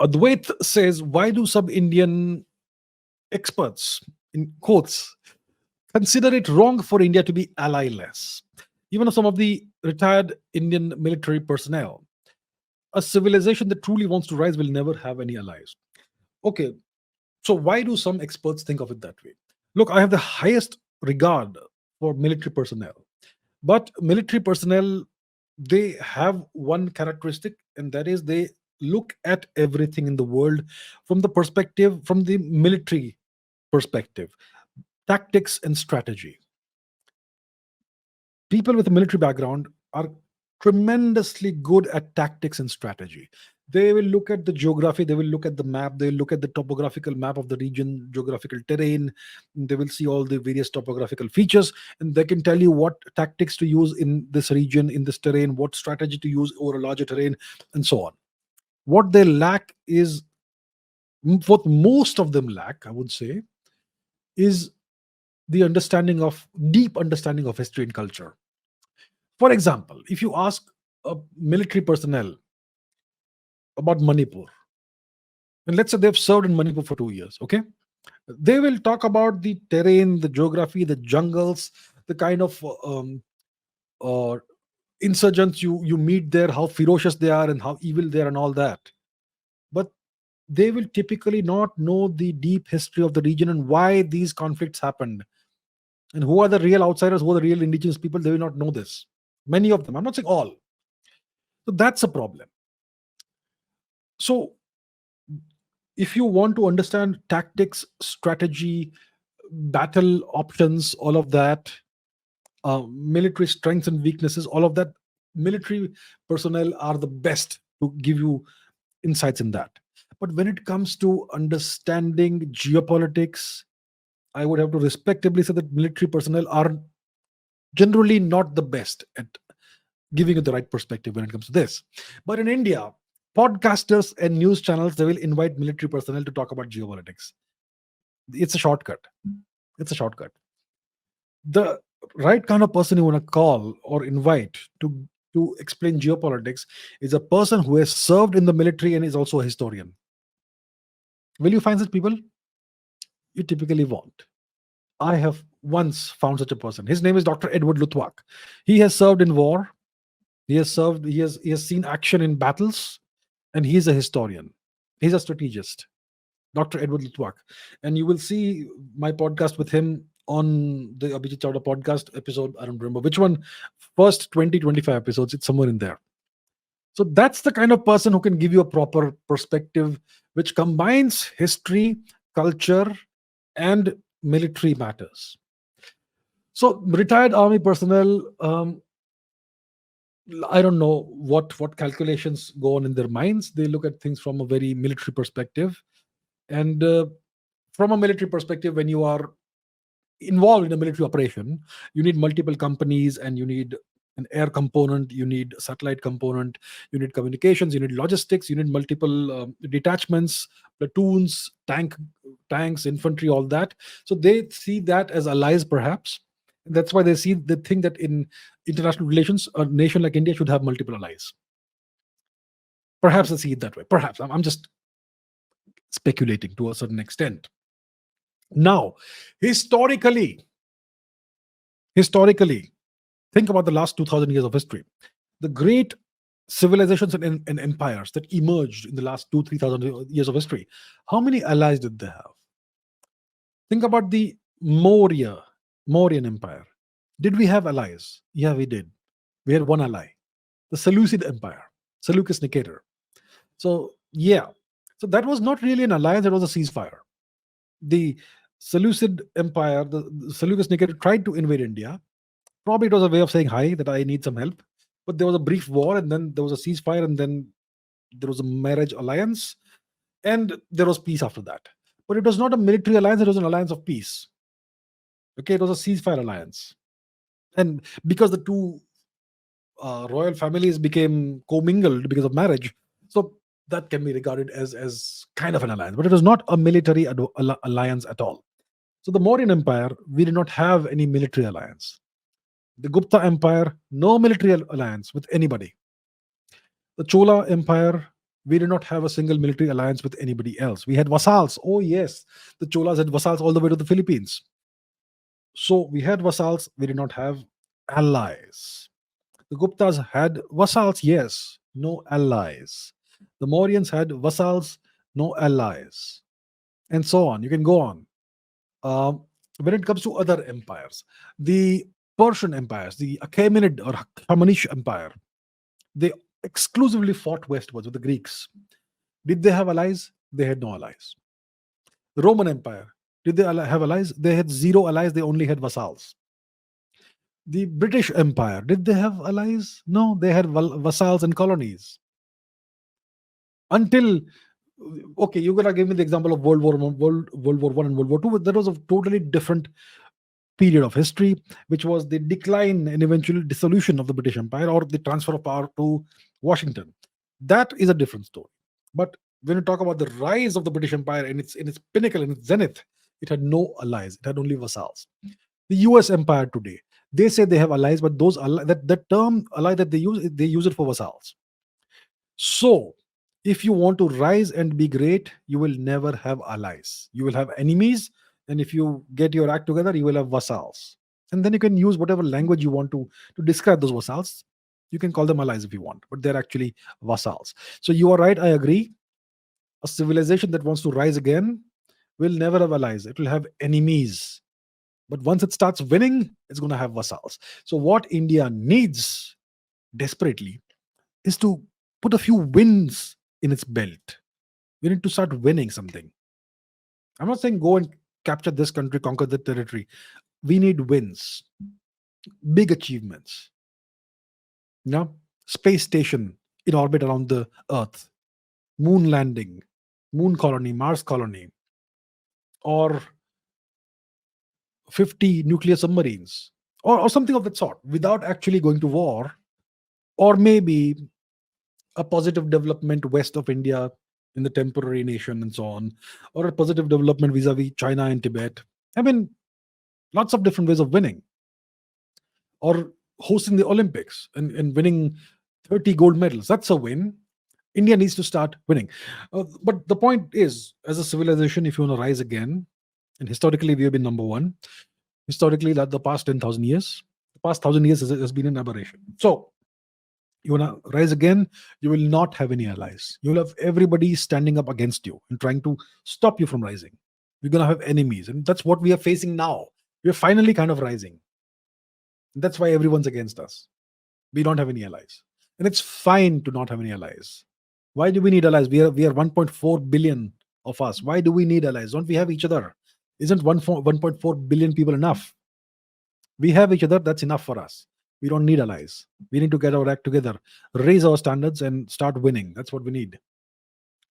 Advait says, why do some Indian experts, in quotes, consider it wrong for India to be allyless? Even some of the retired Indian military personnel, a civilization that truly wants to rise will never have any allies. Okay, so why do some experts think of it that way? Look, I have the highest regard for military personnel, but military personnel, they have one characteristic, and that is they look at everything in the world from the military perspective, tactics and strategy. People with a military background are tremendously good at tactics and strategy. They will look at the geography, they will look at the map, they will look at the topographical map of the region, geographical terrain, they will see all the various topographical features, and they can tell you what tactics to use in this region, in this terrain, what strategy to use over a larger terrain, and so on. What they lack is, what most of them lack, I would say, is the deep understanding of history and culture. For example, if you ask a military personnel about Manipur, and let's say they've served in Manipur for 2 years, okay? They will talk about the terrain, the geography, the jungles, the kind of uh, insurgents you meet there, how ferocious they are, and how evil they are, and all that. But they will typically not know the deep history of the region and why these conflicts happened, and who are the real outsiders, who are the real indigenous people. They will not know this. Many of them. I'm not saying all. So that's a problem. So if you want to understand tactics, strategy, battle options, all of that, military strengths and weaknesses, all of that, military personnel are the best to give you insights in that. But when it comes to understanding geopolitics, I would have to respectably say that military personnel are generally not the best at giving you the right perspective when it comes to this. But in India, podcasters and news channels, they will invite military personnel to talk about geopolitics. It's a shortcut. It's a shortcut. The right kind of person you want to call or invite to explain geopolitics is a person who has served in the military and is also a historian. Will you find such people? You typically won't. I have once found such a person. His name is Dr. Edward Luttwak. He has served in war. He has seen action in battles, and he is a historian. He's a strategist, Dr. Edward Luttwak. And you will see my podcast with him on the Abhijit Chavda podcast episode. I don't remember which one, first 20, 25 episodes. It's somewhere in there. So that's the kind of person who can give you a proper perspective, which combines history, culture, and military matters. So retired army personnel, I don't know what calculations go on in their minds. They look at things from a very military perspective, and from a military perspective, when you are involved in a military operation, you need multiple companies, and you need an air component, you need a satellite component, you need communications, you need logistics, you need multiple detachments, platoons, tanks, infantry, all that. So they see that as allies, perhaps. That's why they think that in international relations, a nation like India should have multiple allies. Perhaps they see it that way. Perhaps I'm just speculating to a certain extent. Now, historically, think about the last 2,000 years of history. The great civilizations and empires that emerged in the last 3,000 years of history, how many allies did they have? Think about the Mauryan Empire. Did we have allies? Yeah, we did. We had one ally, the Seleucid Empire, Seleucus Nicator. So, yeah. So that was not really an alliance, it was a ceasefire. The Seleucid Empire, the Seleucus Nicator tried to invade India. Probably it was a way of saying, hi, that I need some help. But there was a brief war, and then there was a ceasefire, and then there was a marriage alliance, and there was peace after that. But it was not a military alliance, it was an alliance of peace. Okay, it was a ceasefire alliance. And because the two royal families became commingled because of marriage, so that can be regarded as kind of an alliance. But it was not a military alliance at all. So the Mauryan Empire, we did not have any military alliance. The Gupta Empire, no military alliance with anybody. The Chola Empire, We did not have a single military alliance with anybody else. We had vassals. Oh, yes. The Cholas had vassals all the way to the Philippines. So we had vassals. We did not have allies. The Guptas had vassals, yes, no allies. The Mauryans had vassals, no allies, and so on. You can go on. When it comes to other empires, the Persian empires, the Achaemenid or Achaemenish Empire, they exclusively fought westwards with the Greeks. Did they have allies? They had no allies. The Roman Empire, did they have allies? They had zero allies. They only had vassals. The British Empire, did they have allies? No, they had vassals and colonies. Until, okay, you're gonna give me the example of World War One and World War Two. That was a totally different period of history, which was the decline and eventual dissolution of the British Empire or the transfer of power to Washington. That is a different story. But when you talk about the rise of the British Empire in its pinnacle, in its zenith, it had no allies. It had only vassals. The U.S. Empire today, they say they have allies, but that term ally that they use it for vassals. So, if you want to rise and be great, you will never have allies. You will have enemies, and if you get your act together, you will have vassals. And then you can use whatever language you want to describe those vassals. You can call them allies if you want, but they're actually vassals. So you are right. I agree. A civilization that wants to rise again will never have allies. It will have enemies. But once it starts winning, it's going to have vassals. So what India needs desperately is to put a few wins in its belt. We need to start winning something. I'm not saying go and capture this country, conquer that territory. We need wins, big achievements. Yeah, space station in orbit around the Earth, moon landing, moon colony, Mars colony, or 50 nuclear submarines, or something of that sort, without actually going to war, or maybe a positive development west of India in the temporary nation and so on, or a positive development vis-a-vis China and Tibet. I mean, lots of different ways of winning, or hosting the Olympics and winning 30 gold medals. That's a win. India needs to start winning. But the point is, as a civilization, if you want to rise again, and historically we have been number one, historically, that the past 10,000 years, the past 1,000 years has been an aberration. So, you want to rise again, you will not have any allies. You will have everybody standing up against you and trying to stop you from rising. You're going to have enemies. And that's what we are facing now. We're finally kind of rising. That's why everyone's against us. We don't have any allies. And it's fine to not have any allies. Why do we need allies? We are 1.4 billion of us. Why do we need allies? Don't we have each other? Isn't 1.4 billion people enough? We have each other. That's enough for us. We don't need allies. We need to get our act together, raise our standards, and start winning. That's what we need.